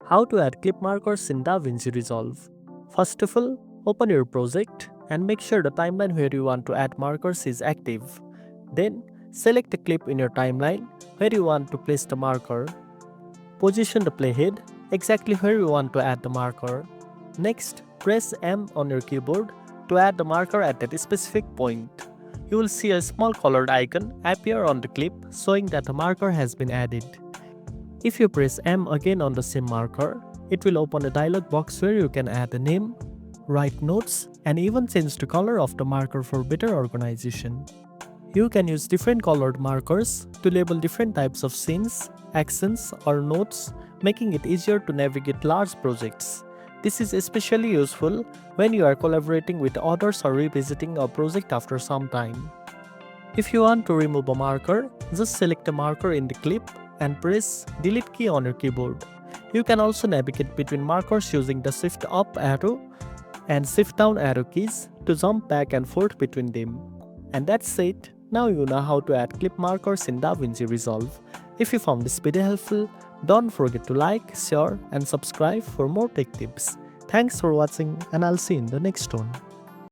How to add clip markers in DaVinci Resolve. First of all, open your project and make sure the timeline where you want to add markers is active. Then, select a clip in your timeline where you want to place the marker. Position the playhead exactly where you want to add the marker. Next, press M on your keyboard to add the marker at that specific point. You will see a small colored icon appear on the clip showing that the marker has been added. If you press M again on the same marker, it will open a dialog box where you can add a name, write notes, and even change the color of the marker for better organization. You can use different colored markers to label different types of scenes, actions, or notes, making it easier to navigate large projects. This is especially useful when you are collaborating with others or revisiting a project after some time. If you want to remove a marker, just select a marker in the clip and press Delete key on your keyboard. You can also navigate between markers using the Shift Up arrow and Shift Down arrow keys to jump back and forth between them. And that's it. Now you know how to add clip markers in DaVinci Resolve. If you found this video helpful, don't forget to like, share, and subscribe for more tech tips. Thanks for watching, and I'll see you in the next one.